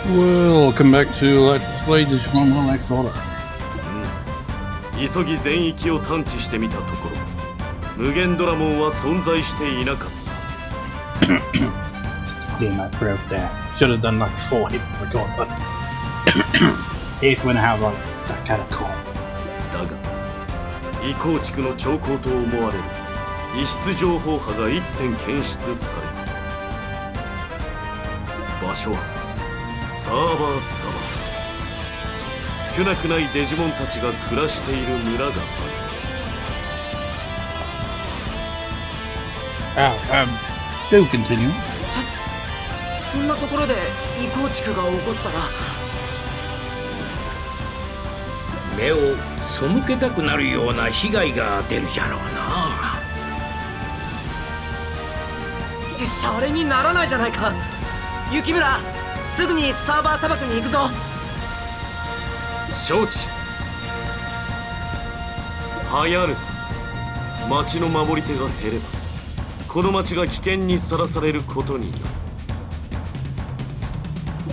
Welcome back to Let's Play Digimon One X Order. 急ぎ全域を探知してみたところ、無限ドラモンは存在していなかった。Stick in my throat there. Should have done like 4 hits for God, but 8 when I have like that kind of cough. だが、異構築の兆候と思われる異質情報波が1点検出された。場所はサーバーサバ。少なくないデジモンたちが暮らしている村がある。Do continue. そんなところで異構築が起こったら目を背けたくなるような被害が出るじゃろうな。シャレにならないじゃないか。雪村、すぐにサーバー砂漠に行くぞ。承知。流行る。町の守り手が減ればこの町が危険にさらされることになる。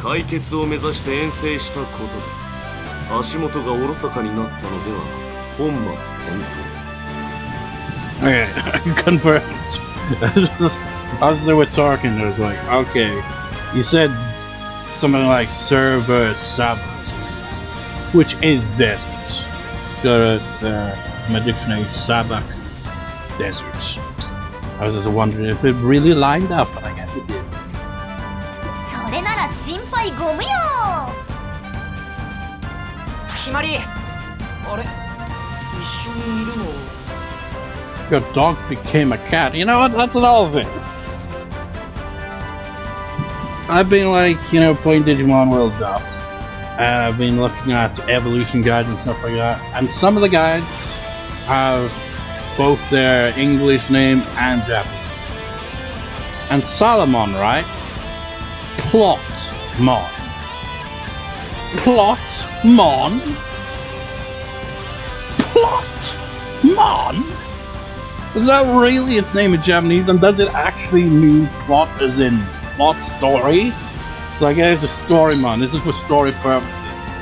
解決を目指して遠征したことで足元がおろそかになったのでは本末転倒。Confirms. As they were talking, I was like, okay, you said something like server sabas, which is desert. Got my dictionary, sabak desert. I was just wondering if it really lined up, but I guess it is. それなら心配ご無用。ひまり、あれ、一緒にいるの。Your dog became a cat. You know what? That's another thing. I've been playing Digimon World Dusk. And I've been looking at evolution guides and stuff like that. And some of the guides have both their English name and Japanese. And Solomon, right? Plotmon. Plotmon? Plotmon? Is that really its name in Japanese? And does it actually mean plot as in plot story? So I guess it's a Storymon. This is for story purposes.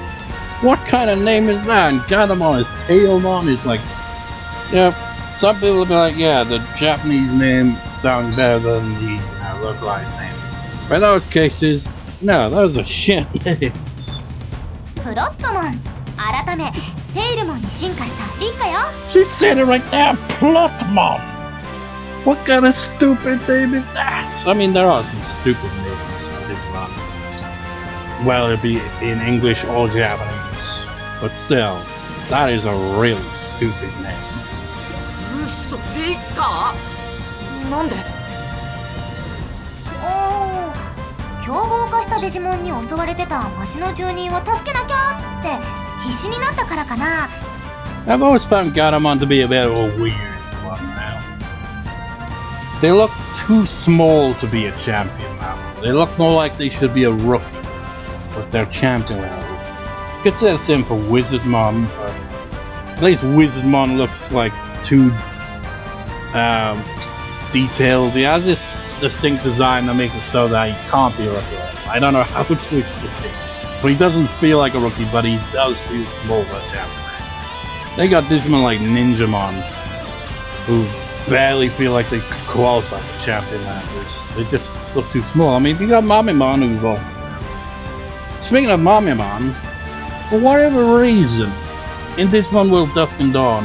What kind of name is that? And Gatomon is Taomon. It's like, yeah, some people will be like, yeah, the Japanese name sounds better than the localized name. But in those cases, no, those are shit names. プロットモン、改めテイルモンに進化したリッカよ。 She said it right there, Plotmon. What kind of stupid name is that? I mean, there are some stupid names in Digimon. Well, it'd be in English or Japanese, but still, that is a really stupid name. 嘘、リッカ？なんで？おお、凶暴化したデジモンに襲われてた町の住人を助けなきゃって必死になったからかな。I've always found Gatomon to be a bit of a weird one now. They look too small to be a champion now. They look more like they should be a rookie, but they're champion level. You could say the same for Wizardmon, but at least Wizardmon looks like too detailed. He has this distinct design that makes it so that he can't be a rookie. I don't know how to explain it, but he doesn't feel like a rookie, but he does feel small for a champion. They got Digimon like Ninjamon, who barely feel like they could qualify for champion levels. They just look too small. I mean, you got Mamimon, who's all... Speaking of Mamimon, for whatever reason, in Digimon World Dusk and Dawn,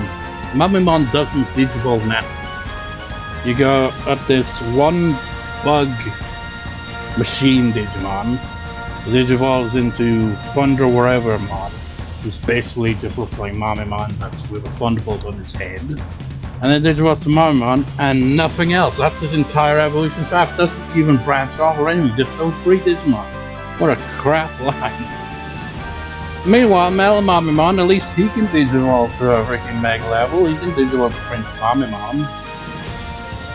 Mamimon doesn't digivolve naturally. You go at this one bug machine Digimon, it digivolves into Thunder Wherever Mon. This basically just looks like Mamimon, that's with a Thunderbolt on its head. And then digivolves to Mamimon and nothing else. That's his entire evolution path. Doesn't even branch off or anything, just those 3 Digimon. What a crap line. Meanwhile, Male Mamimon, at least he can digivolve to a freaking Mega level. He can digivolve to Prince Mamimon.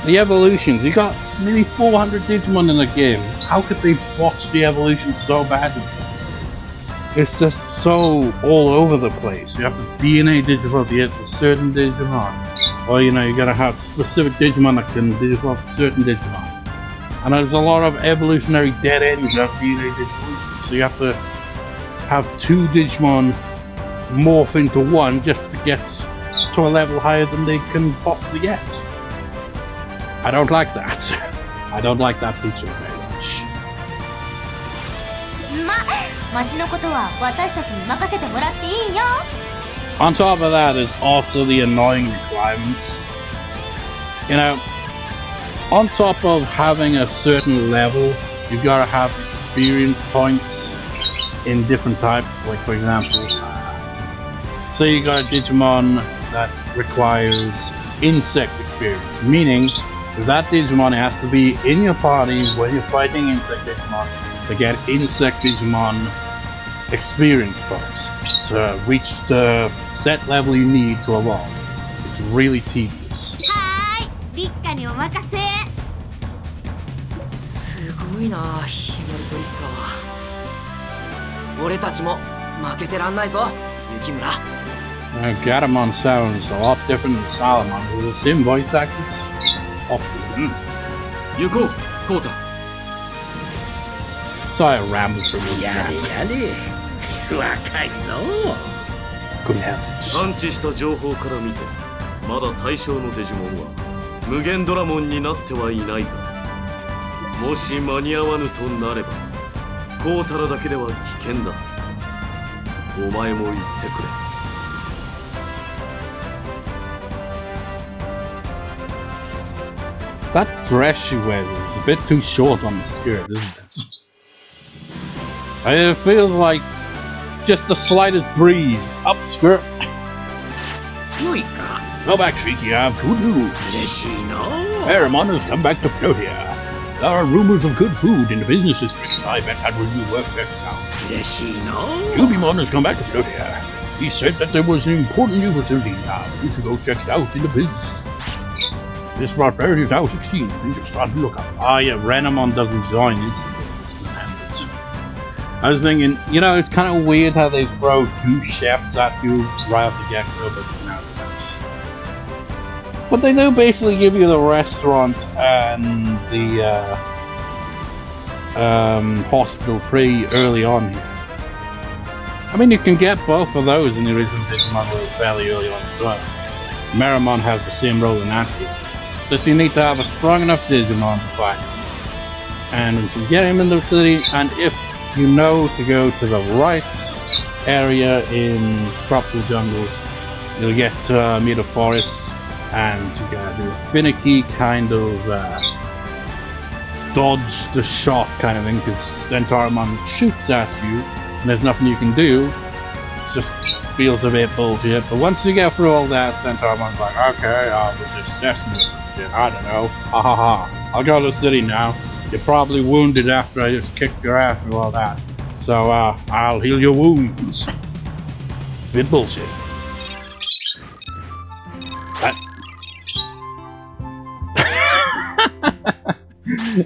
The evolutions, you got nearly 400 Digimon in the game. How could they botch the evolution so badly? It's just so all over the place. You have to DNA digivolve to get a certain Digimon. Or you gotta have specific Digimon that can digivolve to certain Digimon. And there's a lot of evolutionary dead ends of DNA digivolutions. So you have to have 2 Digimon morph into one just to get to a level higher than they can possibly get. I don't like that. I don't like that feature very much. 町のことは私たちに任せてもらっていいよ。 On top of that is also the annoying requirements. You know, on top of having a certain level, you gotta have experience points in different types. Like for example, say you got a Digimon that requires insect experience, meaning that Digimon has to be in your party when you're fighting insect Digimon to get insect Digimon experience points to reach the set level you need to evolve. It's really tedious. はーい、リッカにお任せ。すごいな、ひまりとリッカは。俺たちも負けてらんないぞ、雪村。Gatomon sounds a lot different than Salomon. Is it the same voice actors? Often. 行こう、コウタ。 Sorry, I rambled through the やれ chat. やれ若いの Good heavens. 探知した情報から見て、まだ対象のデジモンは無限ドラモンになってはいないが、もし間に合わぬとなればコウタラだけでは危険だ。お前も言ってくれ。 That dress she wears is a bit too short on the skirt, isn't it? It feels like just the slightest breeze up skirt. よいか Go back, Shrieky, I have good news. 嬉しいの Paramon has come back to Floatia. There are rumors of good food in the business district. I bet that will be worth checking out. 嬉しいの Jijimon has come back to Floatia. He said that there was an important new facility now. You should go check it out in the business district. This prosperity is now 16. I think it's time to look up. Ah, yeah, Renamon doesn't join. I was thinking, you know, it's kind of weird how they throw 2 chefs at you right off the get-go, but now that's... But they do basically give you the restaurant and the hospital pretty early on here. I mean, you can get both of those in the original Digimon fairly early on as well. Meramon has the same role in that game. So you need to have a strong enough Digimon to fight him. And if you get him in the city, and if you know to go to the right area in Tropical Jungle, you'll get to meet a forest, and you gotta do a finicky kind of dodge the shot kind of thing, because Centaurmon shoots at you, and there's nothing you can do. It just feels a bit bullshit, but once you get through all that, Centaurmon's like, okay, I'll resist destiny. I don't know. Ha ha ha. I'll go to the city now. You're probably wounded after I just kicked your ass and all that. So, I'll heal your wounds. It's a bit bullshit.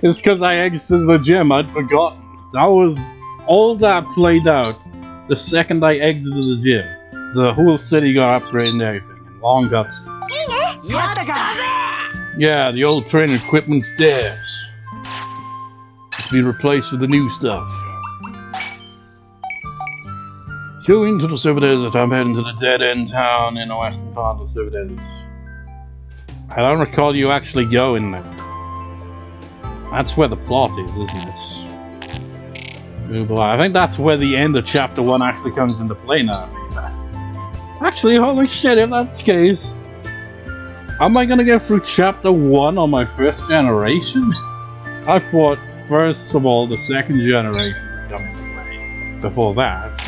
It's because I exited the gym. I'd forgotten. That was all that played out the second I exited the gym. The whole city got upgraded and everything. And long cutscene. Yeah, the old training equipment's there. It's been replaced with the new stuff. Going to the Silver Desert, I'm heading to the dead-end town in the western part of the Silver Desert. I don't recall you actually going there. That's where the plot is, isn't it? Oh boy, I think that's where the end of Chapter 1 actually comes into play now. Actually, holy shit, if that's the case, am I gonna get through Chapter 1 on my first generation? I thought, first of all, the second generation would come into play. Before that...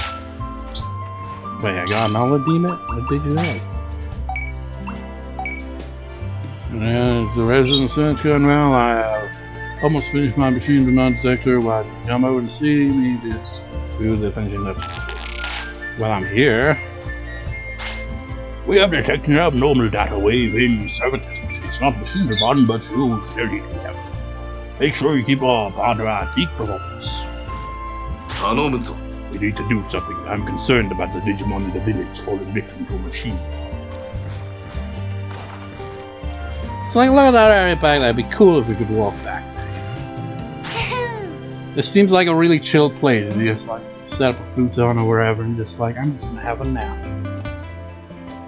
Wait, I got another demon? What did you have? As the resident search going well, I have almost finished my Machinedramon detector. Why did you come over to see me to do the finishing up? Well, I'm here. We have detected abnormal data wave in services. It's not Machinedramon, but you still need to be careful. Make sure you keep up under our peak performance. 頼むぞ。 We need to do something. I'm concerned about the Digimon in the village falling victim to a machine. So like, look at that area back there. It'd be cool if we could walk back there. This seems like a really chill place. You just like set up a futon or wherever and just like, I'm just gonna have a nap.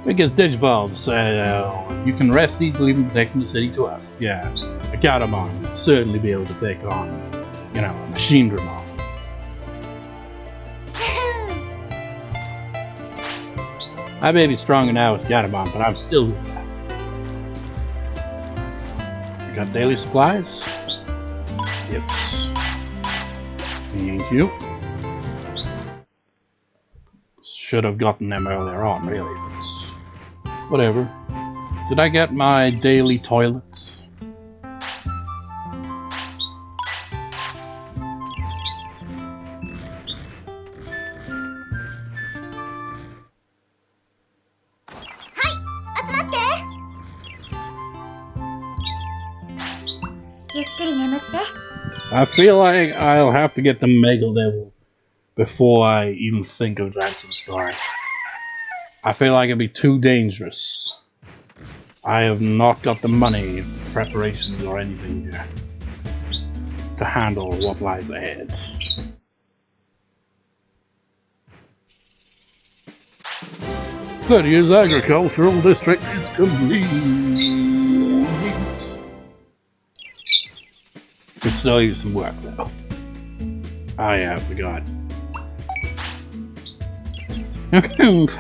Because digivolves, you can rest easily and protecting the city to us. Yeah, a Gatomon would certainly be able to take on, you know, a Machinedramon. I may be stronger now as Gatomon, but I'm still weak. You got daily supplies? Yes. Thank you. Should have gotten them earlier on, really, but whatever. Did I get my daily toilets? I feel like I'll have to get the Mega Level before I even think of advancing the story. I feel like it'd be too dangerous. I have not got the money, preparations, or anything yet to handle what lies ahead. Lydia's agricultural district is complete. Could still use some work though. Oh yeah, I forgot.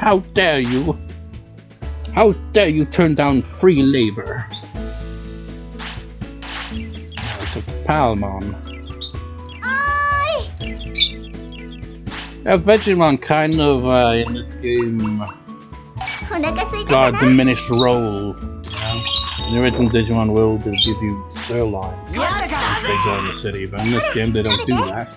How dare you! How dare you turn down free labor! It's a Palmon. Yeah, Vegemon kind of in this game got a diminished role. In the original Digimon will give you sirloin once they join the city, but in this game they don't do that.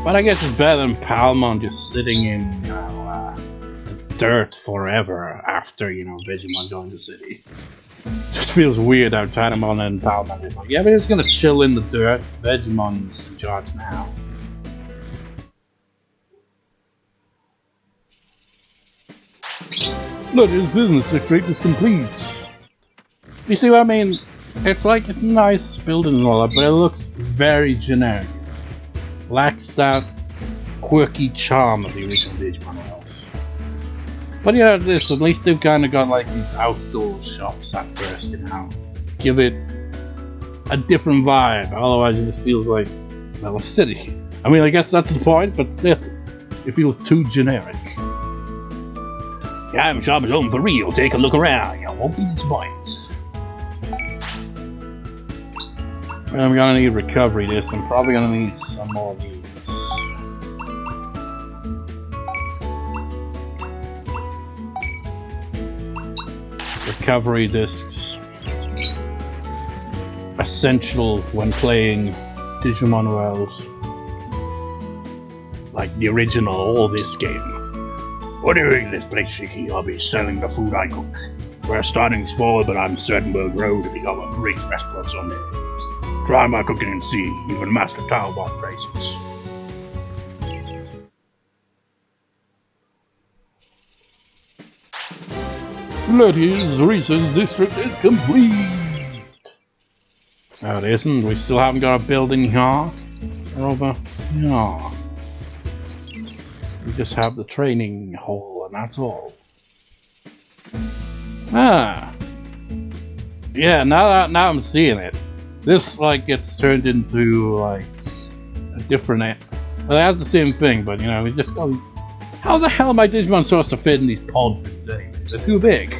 But I guess it's better than Palmon just sitting in, you know, the dirt forever after, you know, Digimon joined the city. Just feels weird how Gatomon and Palmon is like, yeah, we're just gonna chill in the dirt. Digimon's in charge now. Look, his business district is complete. You see what I mean? It's like, it's a nice building and all that, but it looks very generic. Lacks that quirky charm of the original Digimon worlds. But yeah, this, at least they've kind of got like these outdoor shops at first, you know. Give it a different vibe, otherwise it just feels like, well, a city. I mean, I guess that's the point, but still, it feels too generic. Yeah, I'm shop is open for real. Take a look around. You won't be disappointed. I'm gonna need recovery discs. I'm probably gonna need some more of these. Recovery discs. Essential when playing Digimon worlds. Like the original or this game. What are you doing in this place, Shiki? I'll be selling the food I cook. We're starting small, but I'm certain we'll grow to become a great restaurant someday. Try my cooking and see, even Master Taomon praises. Lydia's research district is complete! No, it isn't. We still haven't got a building here. Over here. We just have the training hall, and that's all. Ah. Yeah, now I'm seeing it. This, like, gets turned into, like, a different... Well, it has the same thing, but, you know, it just goes... How the hell am I Digimon supposed to fit in these pod things anyway? They're too big.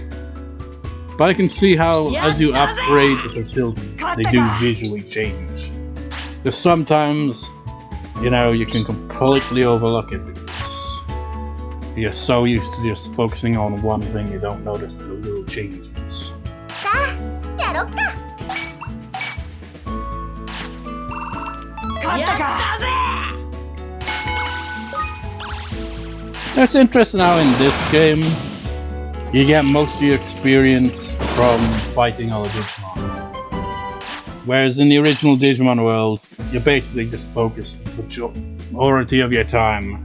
But I can see how, as you upgrade the facilities, they do visually change. Just sometimes, you know, you can completely overlook it because you're so used to just focusing on one thing, you don't notice the little changes. That's interesting how in this game you get most of your experience from fighting other Digimon. Whereas in the original Digimon world, you basically just focus the majority of your time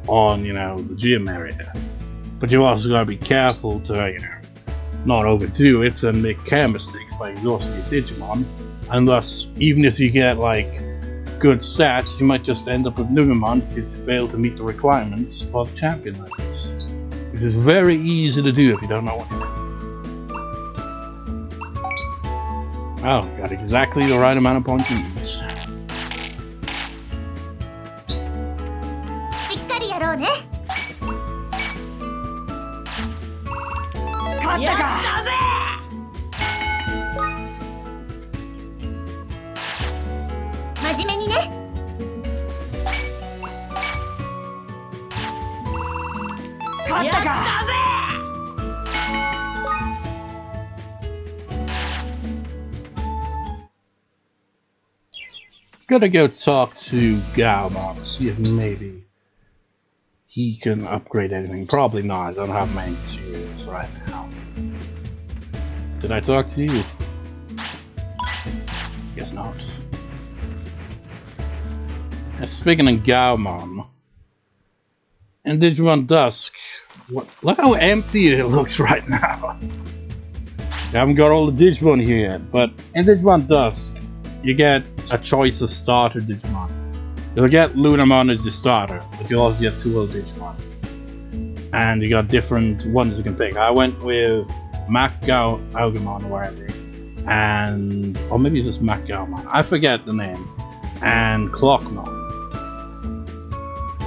on, you know, the gym area. But you also gotta be careful to, you know, not overdo it and make care mistakes by exhausting your Digimon, and thus, even if you get like good stats, you might just end up with Numemon because you fail to meet the requirements for the champion levels. It is very easy to do if you don't know what you're doing. Oh, got exactly the right amount of points each. しっかりやろうね。勝ったか。真面目にね。勝ったか。 Gotta go talk to Gatomon, see if maybe he can upgrade anything. Probably not, I don't have many materials right now. Did I talk to you? Guess not. And speaking of Gatomon, in Digimon Dusk, look how empty it looks right now. I haven't got all the Digimon here yet, but in Digimon Dusk, you get a choice of starter Digimon. You'll get Lunamon as the starter, but you'll also get 2 other Digimon. And you got different ones you can pick. I went with Machinedramon or whatever, and or maybe it's just Machinedramon. I forget the name. And Clockmon.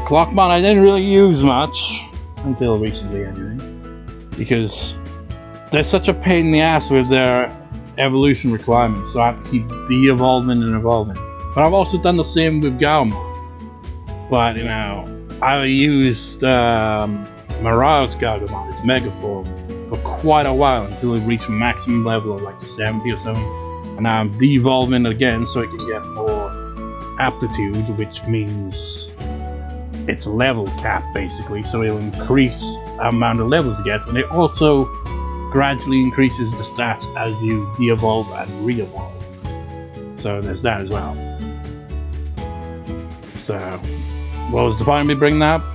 Clockmon I didn't really use much until recently, anyway, because they're such a pain in the ass with their evolution requirements, so I have to keep de-evolving and evolving. But I've also done the same with Gatomon. But you know, I used Maraud's Gatomon, its Mega form, for quite a while until it reached a maximum level of like 70 or something. And now I'm de-evolving again so it can get more aptitude, which means it's level cap basically, so it'll increase the amount of levels it gets, and it also gradually increases the stats as you de-evolve and re-evolve. So there's that as well. So, what was the point of me bringing that up?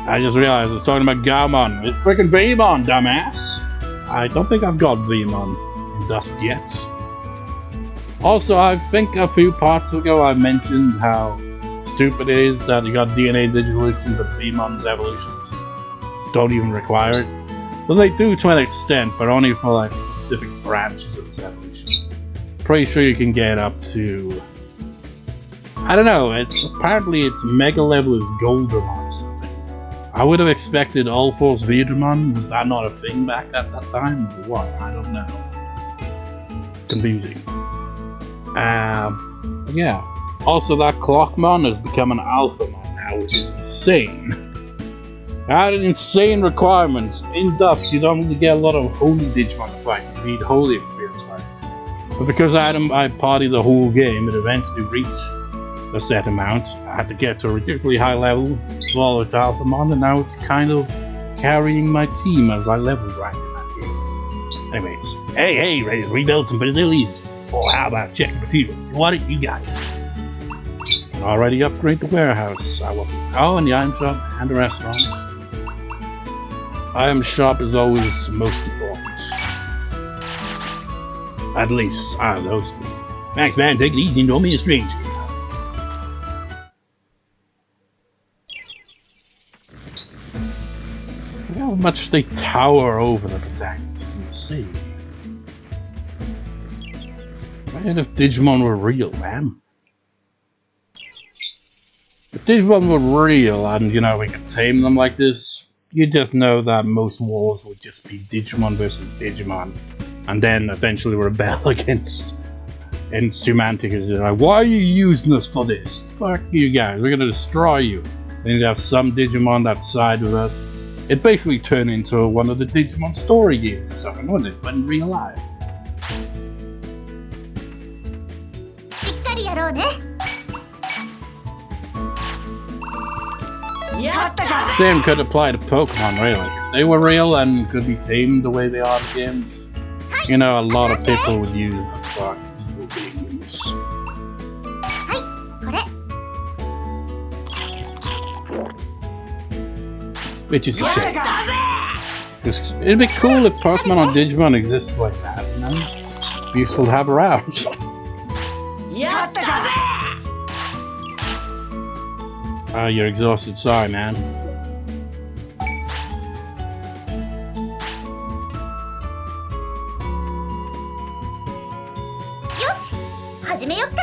I just realized I was talking about Gatomon. It's freaking Vmon, dumbass! I don't think I've got Vmon in Dusk yet. Also, I think a few parts ago I mentioned how stupid it is that you got DNA Digivolution, but Vmon's evolutions don't even require it. Well, they do to an extent, but only for like specific branches of its evolution. Pretty sure you can get up to, I don't know, apparently its mega level is Growlmon or something. I would have expected All Force Digimon. Was that not a thing back at that time? Or what? I don't know. Confusing. Yeah. Also, that Clockmon has become an Alphamon now, which is insane. Added insane requirements. In Dusk, you don't really get a lot of holy Digimon to fight. You need holy experience fighting. But because I partied the whole game, it eventually reached a set amount. I had to get to a ridiculously high level, swallow it Alphamon, and now it's kind of carrying my team as I level grind in that game. Anyways, hey, ready to rebuild some facilities? Or how about checking materials? What it you got? And already upgrade the warehouse. I wasn't. Oh, and the item shop and the restaurant. Item shop is always most important. At least out of those three. Thanks, man. Take it easy and don't be a stranger. Look how much they tower over the protagonists. It's insane. Imagine if Digimon were real, man. If Digimon were real and, you know, we could tame them like this, you just know that most wars would just be Digimon versus Digimon, and then eventually rebel against humanity because they're like, why are you using us for this? Fuck you guys, we're gonna destroy you. Then you'd have some Digimon that side with us. It basically turned into one of the Digimon story games or something, wouldn't it? But in real life. Same could apply to Pokemon, really. If they were real and could be tamed the way they are in games, you know, a lot of people would use them for evil beings. Which is a shame. It'd be cool if Pokemon on Digimon existed like that, you know? Useful to have around. You're exhausted, sorry man.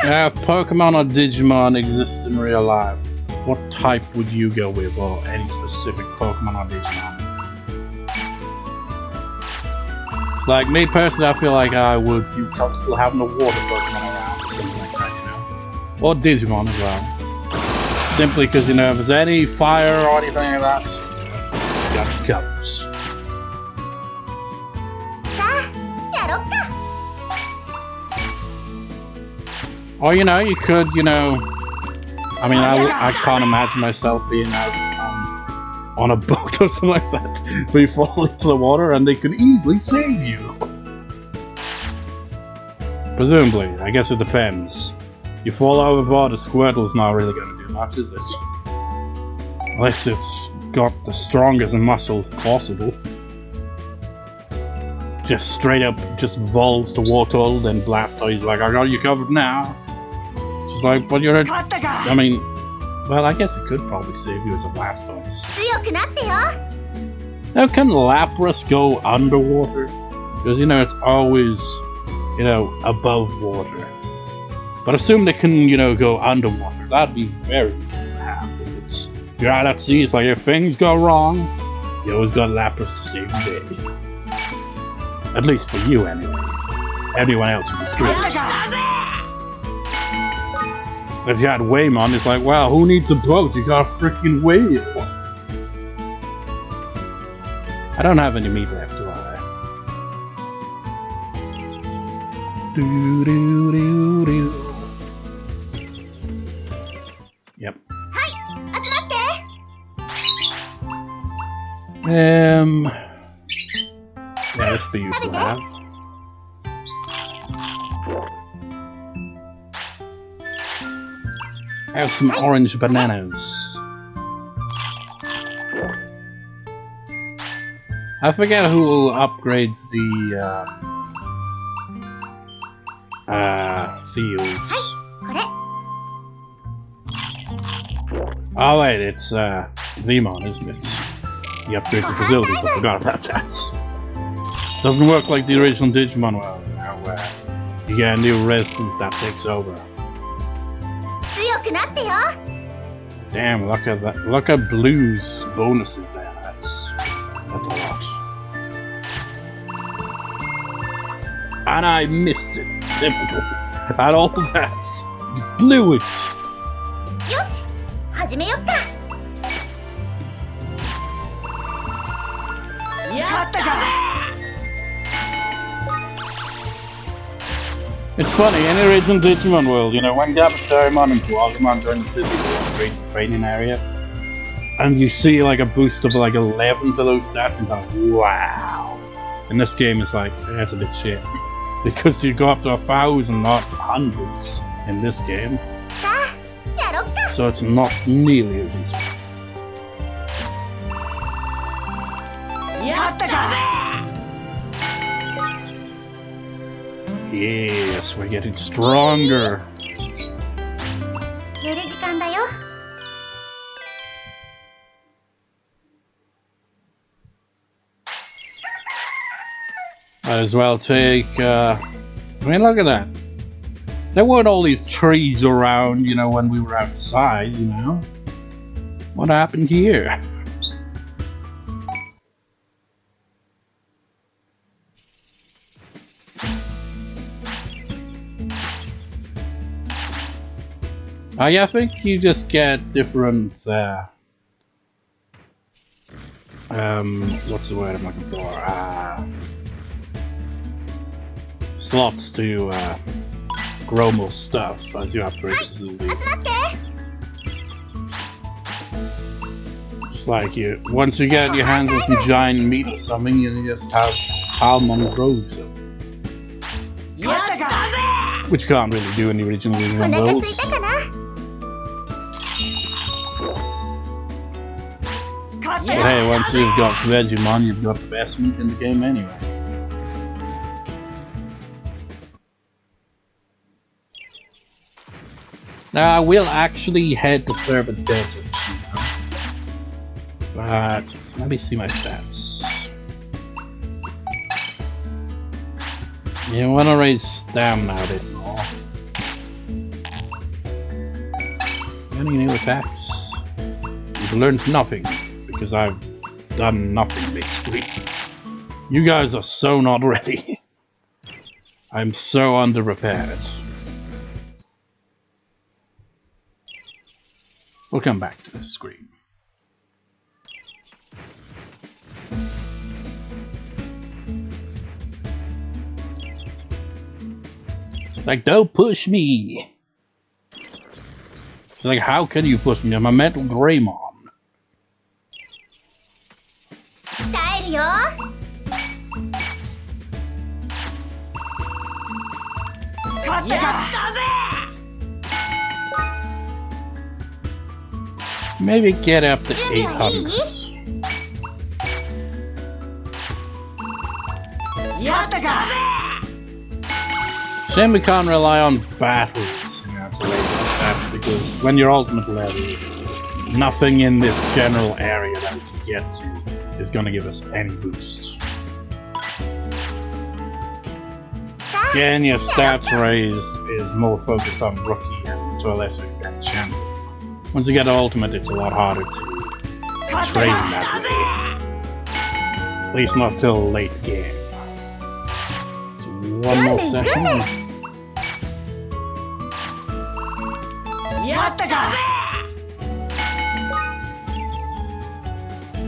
If Pokemon or Digimon existed in real life, what type would you go with, or any specific Pokemon or Digimon? It's like me personally, I feel like I would feel comfortable having a water Pokemon around, or something like that, you know? Or Digimon as well. Simply because, you know, if there's any fire or anything like that, you got the covers. Or, you know, you could, you know... I mean, I can't imagine myself being out on a boat or something like that, where you fall into the water and they could easily save you. Presumably, I guess it depends. You fall overboard, a Squirtle's not really going to do much, is it? Unless it's got the strongest muscle possible. Just straight up, just volts the water, then Blastoise like, I got you covered now. It's just like, but you're I mean, well, I guess it could probably save you as a Blastoise. Now, can Lapras go underwater? Because, you know, it's always, you know, above water. But assume they can, you know, go underwater. That'd be very useful to have. If you're out at sea, it's like if things go wrong, you always got Lapras to save the day. At least for you, anyway. Everyone else would be screwed. If you had Waymon, it's like, wow, who needs a boat? You got a freaking whale. I don't have any meat left, do I? Yep. Yeah, that's the useful to have. I have some orange bananas. I forget who upgrades the fields. Oh wait, it's Vmon, isn't it? He upgrades the facilities, I forgot about that. Doesn't work like the original Digimon world now, where you get a new resident that takes over. Damn, look at that. Look at Blue's bonuses there. That's a lot. And I missed it. Typical. At all that. Blew it. It's funny, in the original Digimon world, you know, when Gatomon and Growlmon join the city training area, and you see like a boost of like 11 to those stats, and you're like, wow. In this game, it's like, that's a bit shit. Because you go up to 1,000, not hundreds, in this game. So it's not nearly as easy. Yes, we're getting stronger. Might as well take, I mean, look at that. There weren't all these trees around, you know, when we were outside, you know. What happened here? Yeah, I think you just get different, what's the word I'm looking for? Slots to, grow more stuff as you upgrade the facility. It's like you, once you get your hands on some giant meat or something, you just have Taomon grows them. Which you can't really do in the original worlds. But hey, once you've got Digimon, you've got the best meat in the game anyway. Now I will actually head to Serpent Desert, but let me see my stats. You want to raise stamina a bit more. Any new attacks? You've learned nothing, because I've done nothing basically. You guys are so not ready. I'm so under-prepared. We'll come back to this screen. Like, don't push me! It's like, how can you push me? I'm a metal Growlmon. Maybe get up to 800. Shame we can't rely on battles to raise our stats, because when you're ultimate level, nothing in this general area that we can get to is gonna give us any boost. Getting your stats raised is more focused on rookie and to a lesser extent champion. Once you get ultimate, it's a lot harder to train that way. At least not till late game. So one more session.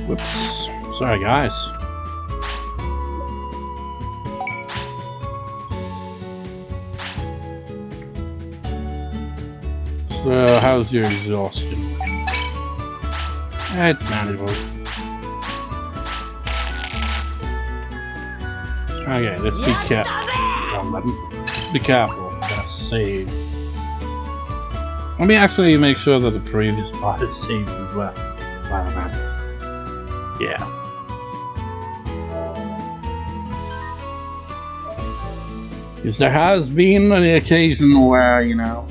Whoops. Sorry, guys. So, how's your exhaustion? It's manageable. Okay, let's be careful. Be careful. I'm gonna save. Let me actually make sure that the previous part is saved as well. While I'm at it. Yeah. Because there has been an occasion where, you know,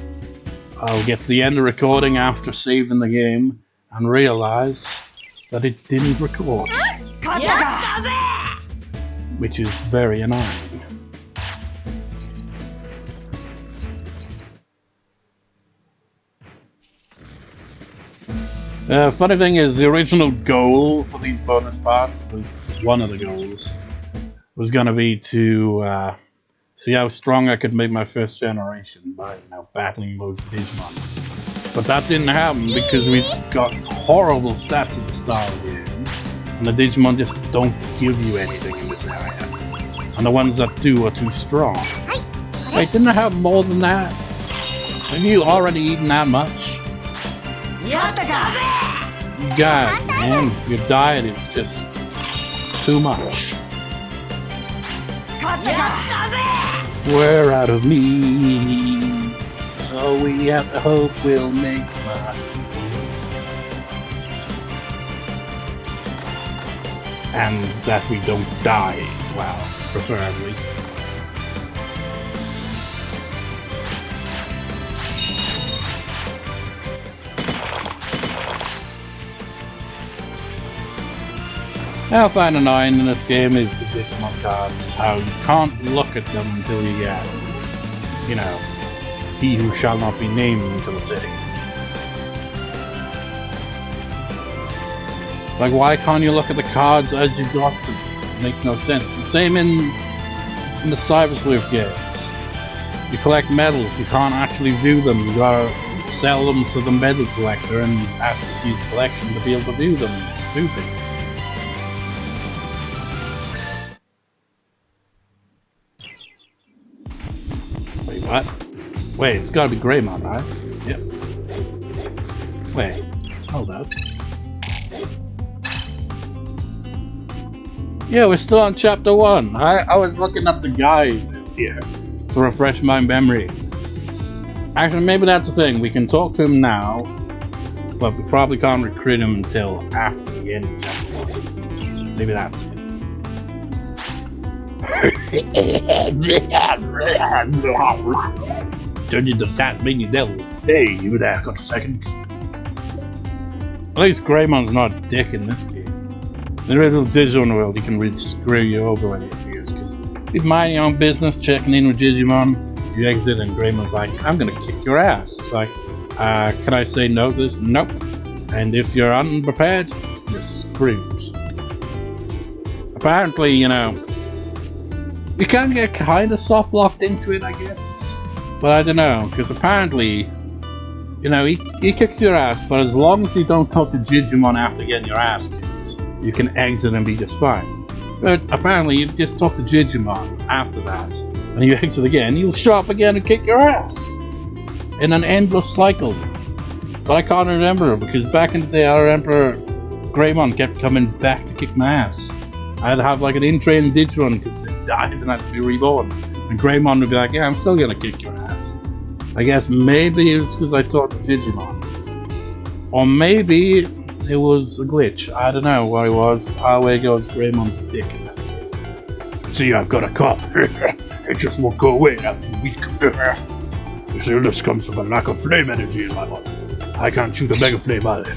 I'll get to the end of recording after saving the game and realize that it didn't record. Which is very annoying. Funny thing is, the original goal for these bonus parts, at least one of the goals, was gonna be to see how strong I could make my first generation by, you know, battling loads of Digimon. But that didn't happen because we got horrible stats at the start of the game, and the Digimon just don't give you anything in this area. And the ones that do are too strong. Wait, didn't I have more than that? Have you already eaten that much? You guys, man, your diet is just too much. We're out of meat, so we have to hope we'll make money. And that we don't die as well, preferably. I'll find annoying in this game is the Digimon cards, how you can't look at them until you get, you know, he who shall not be named into the city. Like, why can't you look at the cards as you got them? It makes no sense. The same in the Cyber Sleuth games. You collect medals, you can't actually view them, you gotta sell them to the medal collector and ask to see his collection to be able to view them. It's stupid. What? Wait, it's gotta be Growlmon, right? Yep. Wait, hold up. Yeah, we're still on chapter 1. I was looking up the guide here to refresh my memory. Actually, maybe that's the thing. We can talk to him now, but we probably can't recruit him until after the end of chapter Maybe that's it. Turn into Tasmanian devil. Hey, you there, got a second? At least Growlmon's not a dick in this game. In the original Digimon world, he can really screw you over when he appears, because you mind your own business, checking in with Jijimon, you exit and Growlmon's like, I'm gonna kick your ass. It's like, can I say no to this? Nope. And if you're unprepared, you're screwed. Apparently, you know, you can get kind of soft locked into it, I guess. But I don't know, because apparently, you know, he kicks your ass, but as long as you don't talk to Jijimon after getting your ass kicked, you can exit and be just fine. But apparently, you just talk to Jijimon after that, and you exit again, he'll show up again and kick your ass. In an endless cycle. But I can't remember, because back in the day, I remember Growlmon kept coming back to kick my ass. I'd have like an in-train Digimon because they died and had to be reborn. And Growlmon would be like, yeah, I'm still gonna kick your ass. I guess maybe it was because I talked to Digimon. Or maybe it was a glitch. I don't know what it was. Away goes Growlmon's dick. See, I've got a cough. It just won't go away after a week. This illness comes from a lack of flame energy in my body. I can't shoot a mega flame either.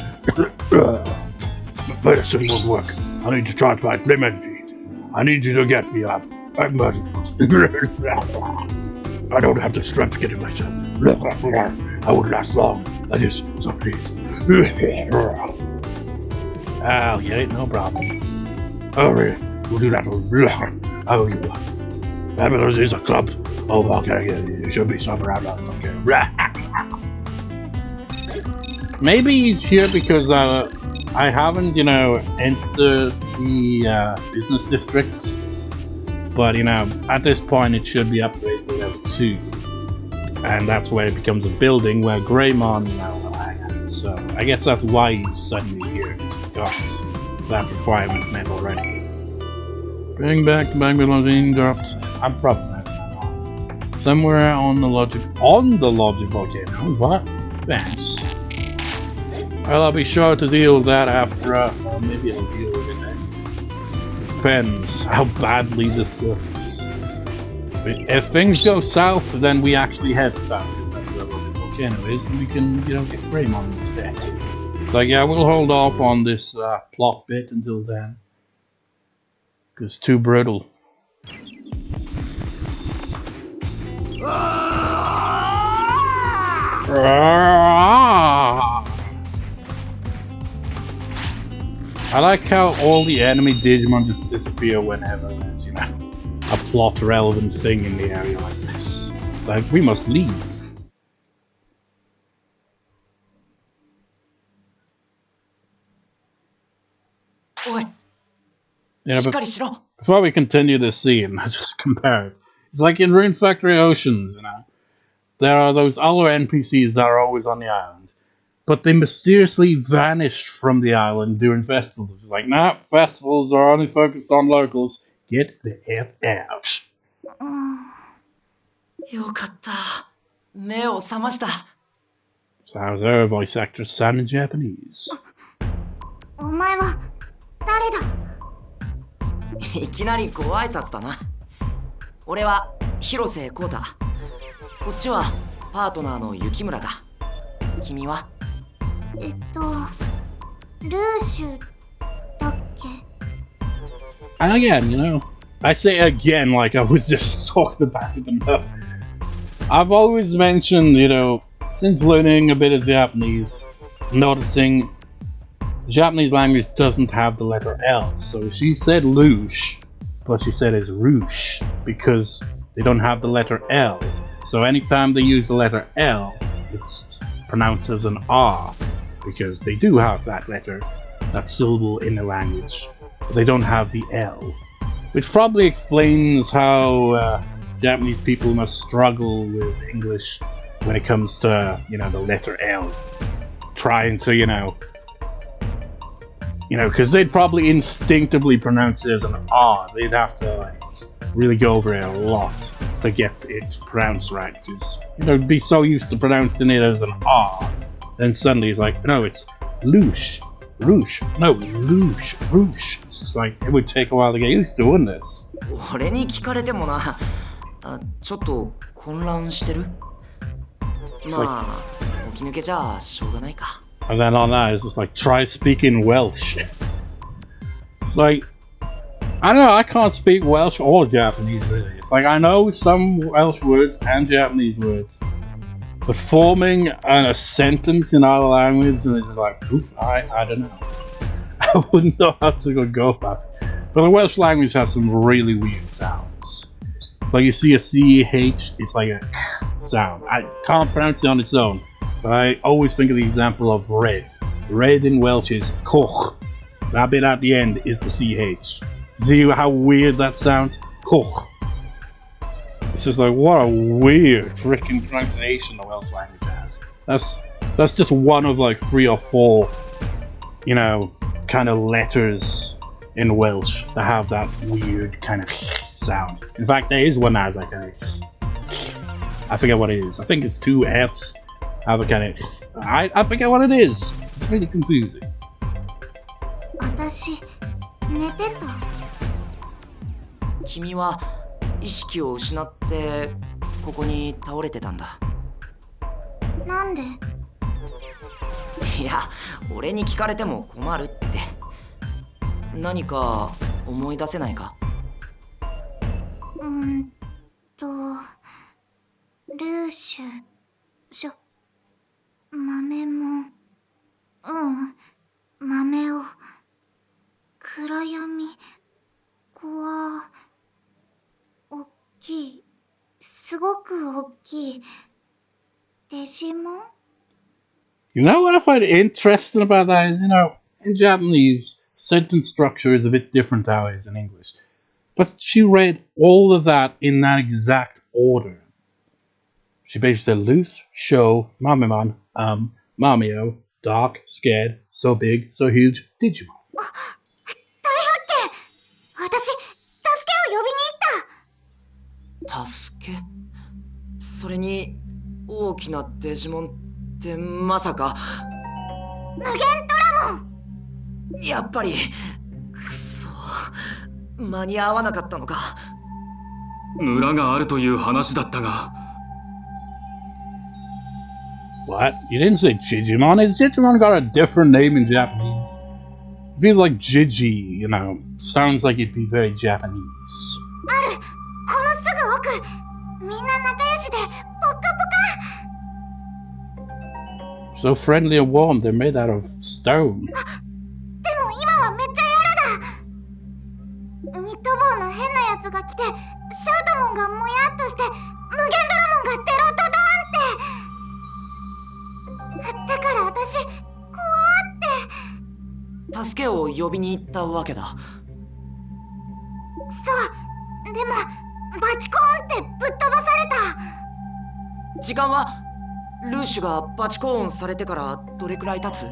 Medicine won't work. I need to charge my flame energy. I need you to get me up. I'm murdered. I don't have the strength to get it myself. I won't last long. That is, so please. I'll get it, no problem. Hurry, we'll do that. I owe you one. Fabulous is a club. Oh, okay, there should be some around us. Okay. Maybe he's here because I haven't, you know, entered the business districts. But, you know, at this point it should be upgraded to level 2. And that's where it becomes a building where Growlmon now will hang out. So I guess that's why he's suddenly here. Gosh, that requirement met already. Bring back the Babylon being dropped. I'm probably messing that on. Somewhere on the logic volcano. What? Thanks. Well, I'll be sure to deal with that after, or maybe I'll deal with it then. Depends how badly this goes. If things go south, then we actually head south, because that's where the volcano is, and we can, you know, get Growlmon instead. Like, yeah, we'll hold off on this plot bit until then. Because it's too brutal. I like how all the enemy Digimon just disappear whenever there's, you know, a plot relevant thing in the area like this. It's like, we must leave. Yeah, but before we continue this scene, I just compare it. It's like in Rune Factory Oceans, you know. There are those other NPCs that are always on the island. But they mysteriously vanished from the island during festivals. It's like, nah, festivals are only focused on locals. Get the F out. So how's our voice actor's sound in Japanese? お前は誰だ? いきなりご挨拶だな。俺は広瀬浩太。こっちはパートナーの雪村だ。君は？ルーシュだっけ? And again, you know, I say again like I was just talking about it enough. I've always mentioned, you know, since learning a bit of Japanese, noticing the Japanese language doesn't have the letter L. So she said Luche, but she said it's Rouge because they don't have the letter L. So anytime they use the letter L, it's pronounced as an R because they do have that letter, that syllable in the language, but they don't have the L. Which probably explains how Japanese people must struggle with English when it comes to, you know, the letter L. Trying to, you know, because they'd probably instinctively pronounce it as an R. They'd have to, like, really go over it a lot to get it pronounced right. Because, you know, be so used to pronouncing it as an R, then suddenly it's like, no, it's Luche. Luche. No, Luche. Luche. It's just like, it would take a while to get used to, wouldn't it? 俺に聞かれてもな。ちょっと混乱してる。まあ、起き抜けじゃしょうがないか。And then on that, it's just like, try speaking Welsh. It's like, I don't know, I can't speak Welsh or Japanese really. It's like, I know some Welsh words and Japanese words, but forming a sentence in either language, and it's like, oof, I don't know. I wouldn't know how to go about it. But the Welsh language has some really weird sounds. It's like you see a CH, it's like a sound. I can't pronounce it on its own, but I always think of the example of red. Red in Welsh is koch. That bit at the end is the CH. See how weird that sounds? Koch. It's just like, what a weird freaking pronunciation the Welsh language has. That's just one of like 3 or 4, you know, kind of letters in Welsh that have that weird kind of sound. In fact, there is one that has like a, I forget what it is. I think it's 2 Fs. Have a kind of, I forget what it is. It's really confusing. 私寝てた。君は意識を失ってここに倒れてたんだ。なんで？いや、俺に聞かれても困るって。何か思い出せないか？ルーシュ、豆も、豆を、暗闇、怖、おっきい、すごくおっきい、デジモン？ You know what I find interesting about that is, you know, in Japanese, sentence structure is a bit different how it is in English. But she read all of that in that exact order. She basically said loose, show, Mamemon, Mamio, dark, scared, so big, so huge, Digimon. 大発見！私、助けを呼びに行った！助け？それに大きなデジモンってまさか無限ドラモン！やっぱりくそ、間に合わなかったのか。村があるという話だったが。What? You didn't say Jijimon? Is Jijimon got a different name in Japanese? It feels like Jiji, you know. Sounds like it'd be very Japanese. ある！このすぐ奥！みんな仲良しで、ポッカポカ！ So friendly and warm, they're made out of stone. でも今はめっちゃ嫌だ！ニット帽の変なやつが来て、シャウトモンがもやっとして、無限ドラモンがテロッとドーンって！だから私、怖って。助けを呼びに行ったわけだ。そう、でもバチコーンってぶっ飛ばされた。時間はルーシュがバチコーンされてからどれくらい経つ？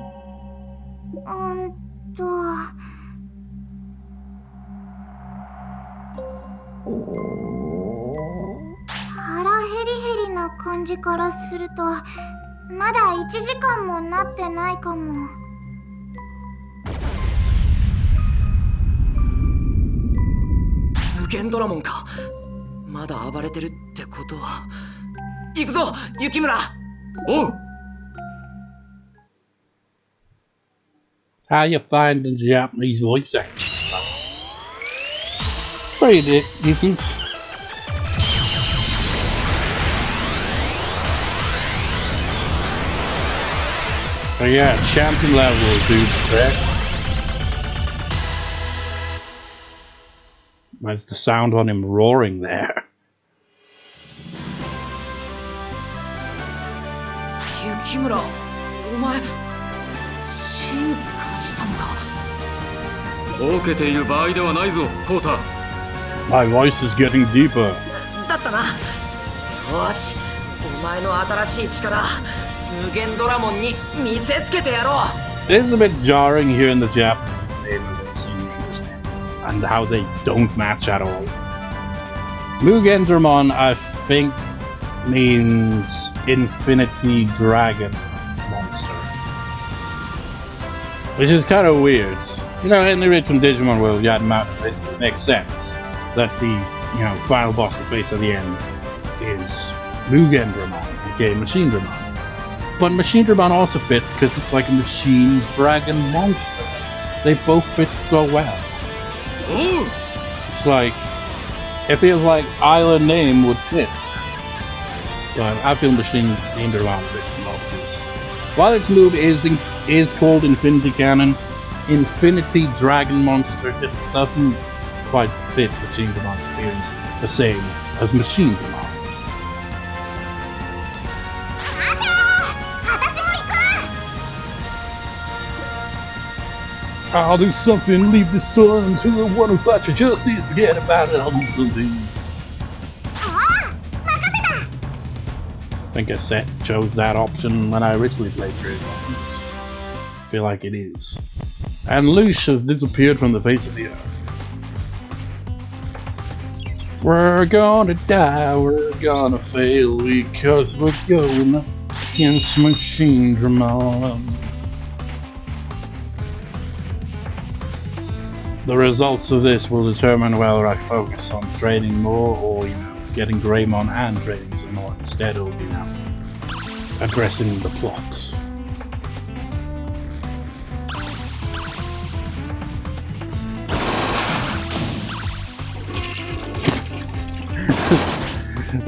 腹ヘリヘリな感じからするとまだ1時間もなってないかも。無限ドラモンか。まだ暴れてるってことは。行くぞ、雪村。おう。How you find the Japanese voice acting? Pretty decent. But yeah, champion level will do the trick. Where's the sound on him roaring there? 雪村、お前進化したのか。ぼけている場合ではないぞ、コータ。My voice is getting deeper. だったな。よし、お前の新しい力、無限ドラモンに見せつけてやろう。It is a bit jarring here in the Japanese name of this in English name, and how they don't match at all. Mugendramon, I think, means Infinity Dragon Monster. Which is kind of weird. You know, in the original Digimon world, you had Mountain, it makes sense that the, you know, final boss to face at the end is Mugendramon, aka Machinedramon. But Machinedramon also fits because it's like a machine dragon monster. They both fit so well. Ooh. It's like, it feels like either name would fit. But I feel Machinedramon fits more because while its move is called Infinity Cannon, Infinity Dragon Monster just doesn't quite fit Machinedramon's appearance the same as Machinedramon. I'll do something, leave the store until the one who fought your justice, forget about it, I'll do something. I think I chose that option when I originally played Growlmon. I feel like it is. And Luche has disappeared from the face of the earth. We're gonna die, we're gonna fail, because we're going up against Machinedramon. The results of this will determine whether I focus on training more or, you know, getting Greymon and training some more instead of, you know, addressing the plot.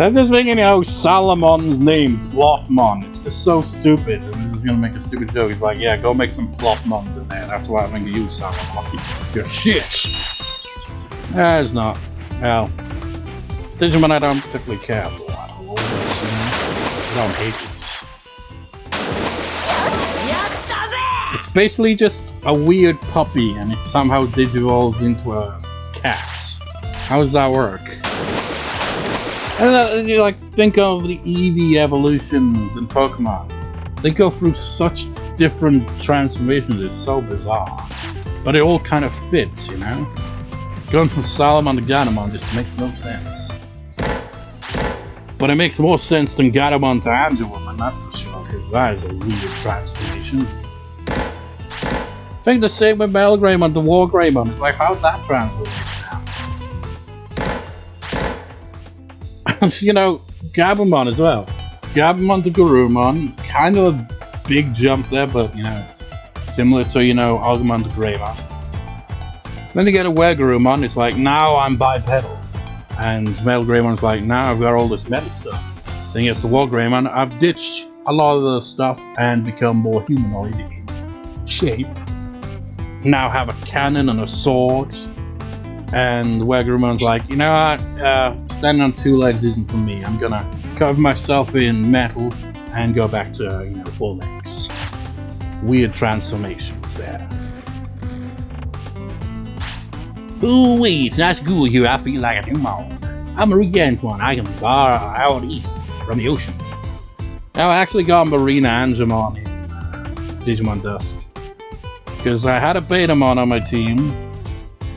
I'm just thinking, you know, Salomon's name, Plotmon. It's just so stupid. And he's gonna make a stupid joke. He's like, yeah, go make some Plotmons in there. That's why I'm going to use Salomon. You're shit. It's not. Well, Digimon I don't particularly care for. I don't hate it. It's basically just a weird puppy, and it somehow digivolves into a cat. How does that work? And you like think of the Eevee evolutions in Pokemon. They go through such different transformations. It's so bizarre, but it all kind of fits, you know. Going from Salomon to Gatomon just makes no sense. But it makes more sense than Gatomon to Angelwoman, that's for sure, because that is a weird transformation. I think the same with Male Greymon to War Greymon. It's like, how'd that transformation happen? You know, Gabumon as well. Gabumon to Garurumon, kind of a big jump there, but you know, it's similar to, you know, Agumon to Greymon. Then you get a Garurumon, it's like, now I'm bipedal. And Metal Greymon's like, now I've got all this metal stuff. Then you get the War Greymon, I've ditched a lot of the stuff and become more humanoid in shape. Now have a cannon and a sword. And Wagurumon's like, you know what, standing on two legs isn't for me. I'm gonna cover myself in metal and go back to, you know, 4 legs. Weird transformations there. Ooh wee, it's nice cool here. I feel like a Digimon. I'm a regained one. I can far out east from the ocean. Now I actually got Marina Angemon in Digimon Dusk. Because I had a Betamon on my team.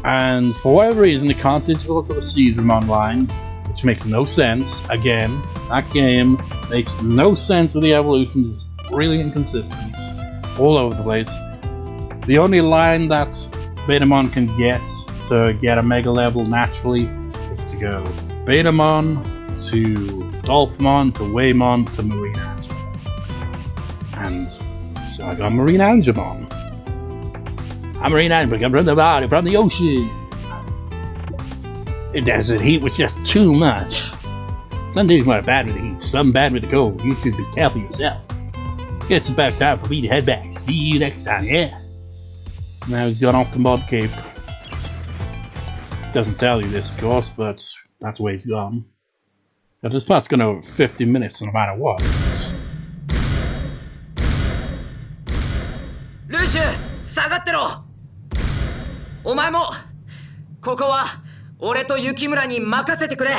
And for whatever reason, it can't digivolve to the Seedramon line, which makes no sense. Again, that game makes no sense with the evolutions. It's really inconsistent, all over the place. The only line that Betamon can get to get a Mega level naturally is to go Betamon to Dolphmon to Waymon to Marine Angemon. And so I got Marine Angemon. I'm Marine Angemon, I'm from the body, from the ocean. The desert heat was just too much. Some days are bad with the heat, some bad with the cold. You should be careful yourself. It's about time for me to head back. See you next time, yeah? Now he's gone off to Mod Cape. Doesn't tell you this, of course, but that's where he's gone. But this part's gonna over 50 minutes no matter what. Luche, 下がってろ。お前もここは俺と雪村に任せてくれ。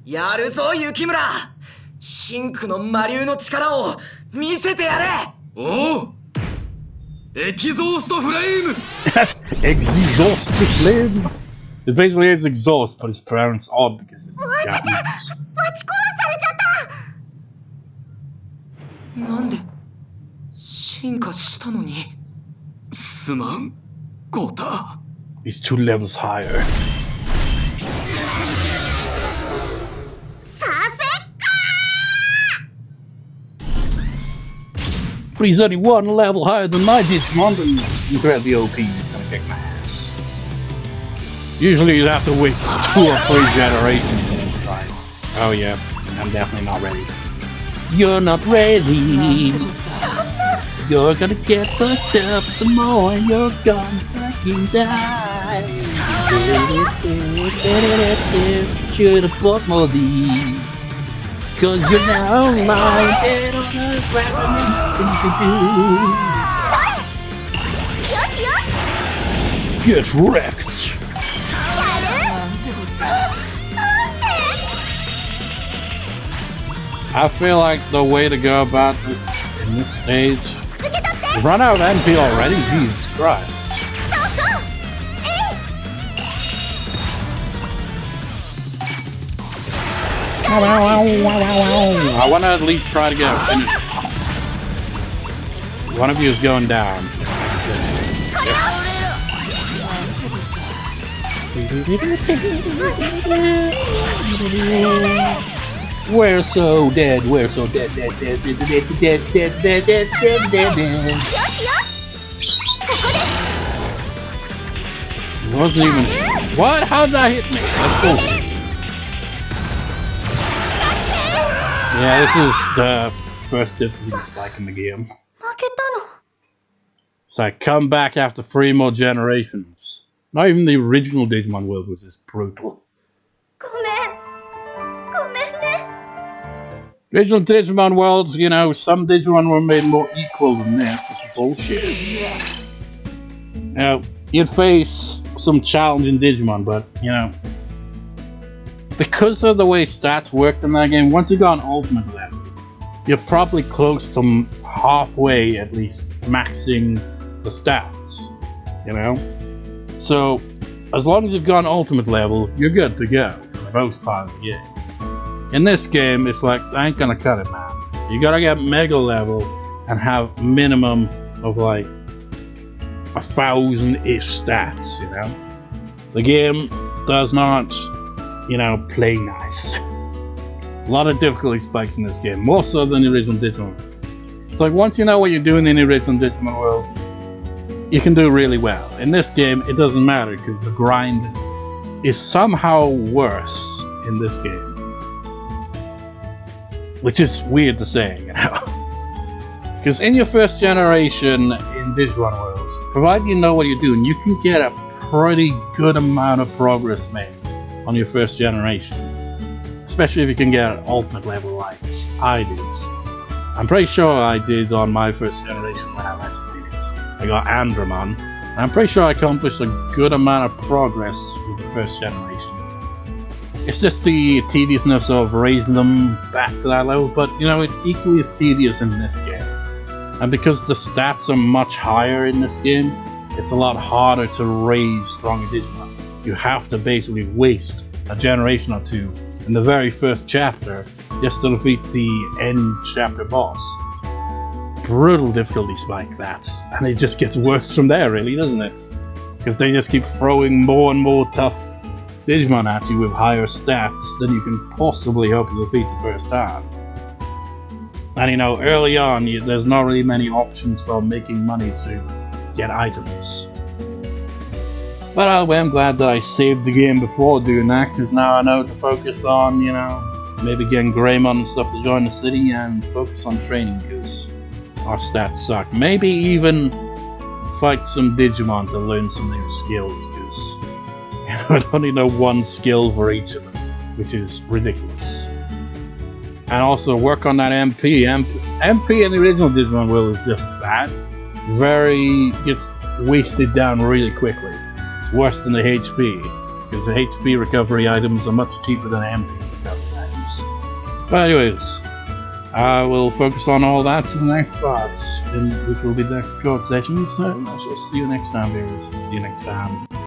やるぞ雪村。真紅の魔竜の力を見せてやれ。おう。Exhaust flame! Exhaust flame? It basically is exhaust, but it's pronounced odd because it's Japanese. ぶち壊されちゃった。なんで死進化したのに。すまん、コウタ。 He's 2 levels higher. させっ But he's only 1 level higher than my Digimon, then he's incredibly OP. He's gonna kick my ass. Usually you'd have to wait 2 or 3 generations for him to try. Oh yeah, I'm definitely not ready. You're not ready. You're gonna get fucked up some more and you're gonna fucking die. Should've bought more of these. Cause you're now mine, dead on the ground, nothing to do. Get wrecked. I feel like the way to go about this in this stage. We've run out of MP already? Jesus Christ. I want to at least try to get a finish. One of you is going down. We're so dead, we're so dead, dead. Wasn't even. What? How'd that hit me? That's bullshit. Yeah, this is the first difficulty spike in the game. So I come back after 3 more generations. Not even the original Digimon world was this brutal. Original Digimon worlds, you know, some Digimon were made more equal than this. This is bullshit. Now, you'd face some challenging Digimon, but, you know, because of the way stats worked in that game, once you got an ultimate level, you're probably close to halfway, at least, maxing the stats, you know? So, as long as you've got an ultimate level, you're good to go for the most part of the game. In this game, it's like, I ain't gonna cut it, man. You gotta get mega level and have minimum of like 1,000-ish stats, you know? The game does not, you know, play nice. A lot of difficulty spikes in this game, more so than the original Digimon. It's like, once you know what you're doing in the original Digimon world, you can do really well. In this game, it doesn't matter, because the grind is somehow worse in this game. Which is weird to say, you know. Because in your first generation in Digimon World, provided you know what you're doing, you can get a pretty good amount of progress made on your first generation. Especially if you can get an ultimate level like I did. I'm pretty sure I did on my first generation when I Let's Played it. I got Andromon, and I'm pretty sure I accomplished a good amount of progress with the first generation. It's just the tediousness of raising them back to that level, but you know, it's equally as tedious in this game. And because the stats are much higher in this game, it's a lot harder to raise stronger Digimon. You have to basically waste a generation or 2 in the very first chapter just to defeat the end chapter boss. Brutal difficulty spike, that's, and it just gets worse from there, really, doesn't it? Because they just keep throwing more and more tough Digimon at you with higher stats than you can possibly hope to defeat the first time. And you know, early on, there's not really many options for making money to get items. But I'm glad that I saved the game before doing that, because now I know to focus on, you know, maybe getting Growlmon and stuff to join the city and focus on training, because our stats suck. Maybe even fight some Digimon to learn some new skills, because I only know 1 skill for each of them, which is ridiculous. And also work on that MP. MP in the original Digimon world is just as bad. Gets wasted down really quickly. It's worse than the HP, because the HP recovery items are much cheaper than MP recovery items. But anyways, I will focus on all that in the next part, which will be the next record session, so I shall see you next time, viewers. See you next time.